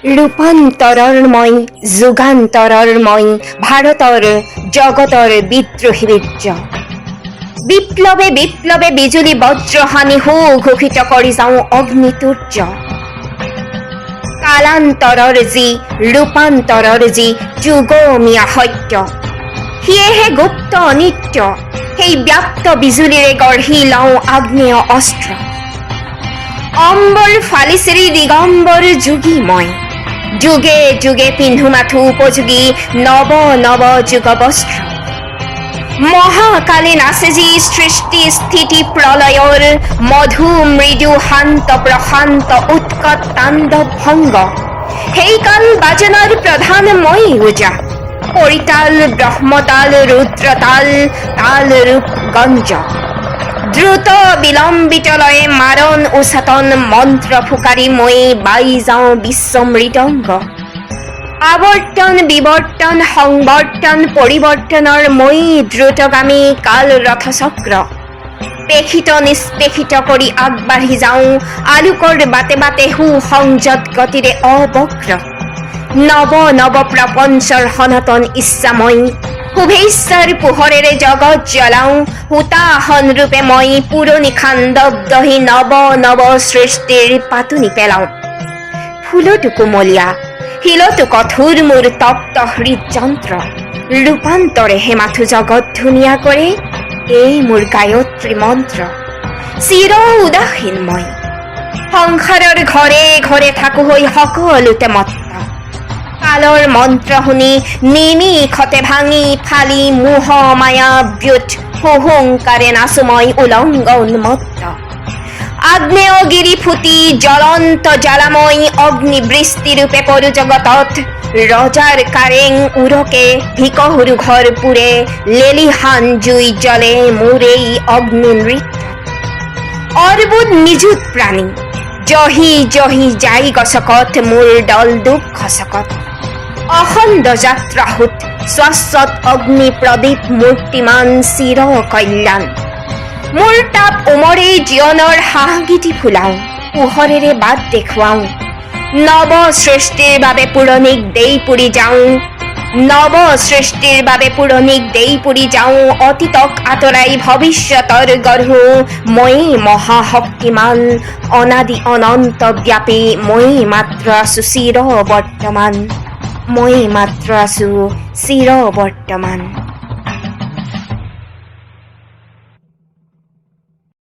ৰূপান্তৰৰ মই যুগান্তৰৰ মই ভাৰতৰ জগতৰ বিদ্ৰোহী বীৰ্য বিপ্লৱে বিপ্লৱে বিজুলী বজ্ৰহানি হু ঘোষিত কৰি যাওঁ অগ্নিতুৰ্য কালান্তৰৰ যি ৰূপান্তৰৰ যি যুগমীয়া সত্য সিয়েহে গুপ্ত অনিত্য সেই ব্যাপ্ত বিজুলীৰে গঢ়ি লওঁ আগ্নেয় অস্ত্ৰ অম্বৰ ফালিচিৰি দিগম্বৰ যোগী মই যুগে যুগে পিন্ধো মাথো উপযোগী নৱ নৱ যুগ বস্ত্ৰ মহাকালে নাচে যি সৃষ্টি স্থিতি প্ৰলয়ৰ মধু মৃদু শান্ত প্ৰশান্ত উৎকট তাণ্ডৱ ভংগ সেই কাল বাজনাৰ প্ৰধান মই ওজা পৰিতাল ব্ৰহ্মতাল ৰুদ্ৰতাল তাল ৰূপ গঞ্জ দ্ৰুত বিলম্বিত লয়ে মাৰণ উচতন মন্ত্ৰ ফুকাৰি মই বাই যাওঁ বিশ্ব মৃদংগ আৱৰ্তন বিৱৰ্তন সংবৰ্তন পৰিৱৰ্তনৰ মই দ্ৰুতগামী কাল ৰথচক্ৰ পেশিত নিষ্পেষিত কৰি আগবাঢ়ি যাওঁ আলোকৰ বাটে বাটে সু সংযত গতিৰে অবক্ৰ নৱ নৱ প্ৰপঞ্চৰ সনাতন ইচ্ছাময় শুভেচ্ছাৰ পোহৰেৰে জগত জ্বলাওঁ হুতাহন ৰূপে মই পুৰণি খান্দবদহি নৱ নৱ সৃষ্টিৰ পাতনি পেলাওঁ ফুলতো কোমলীয়া শিলতো কঠোৰ মোৰ তপ্ত হৃদযন্ত্ৰ ৰূপান্তৰেহে মাথো জগত ধুনীয়া কৰে এই মোৰ গায়ত্ৰী মন্ত্ৰ চিৰ উদাসীন মই সংসাৰৰ ঘৰে ঘৰে থাকো হৈ সকলোতে মত্ত কালৰ মন্ত্ৰ শুনি নিমিষতে ভাঙি ফালি মোহ মায়া ব্যুত হুহুংকাৰে নাচো মই উলংগ উন্মত্ত আগ্নেয়গিৰি ফুটি জ্বলন্ত জ্বালাময় অগ্নিবৃষ্টি ৰূপে পৰো জগতত ৰজাৰ কাৰেং উৰকে ভিকহুৰু ঘৰ পুৰে লেলিহান জুই জ্বলে মোৰ এই অগ্নি নৃত্য অৰ্বুদ নিযুত প্ৰাণী জহি জহি যাই গছকত মোৰ দল দুখ চকত অখণ্ড যাত্ৰাহুত শ্বাসত অগ্নি প্ৰদীপ মূৰ্তিমান চিৰ কল্যাণ মোৰ তাপ উমৰে জীৱনৰ হাঁহগীতি ফুলাওঁ পোহৰেৰে বাট দেখুৱাওঁ নৱ সৃষ্টিৰ বাবে পুৰণিক দেই পুৰি যাওঁ নৱ সৃষ্টিৰ বাবে পুৰণিক দেই পুৰি যাওঁ অতীতক আঁতৰাই ভৱিষ্যতৰ গঢ়ো মই মহাশক্তিমান অনাদি অনন্ত ব্যাপী মই মাত্ৰ আছো চিৰ বৰ্তমান মই মাত্ৰ আছো চিৰ বৰ্তমান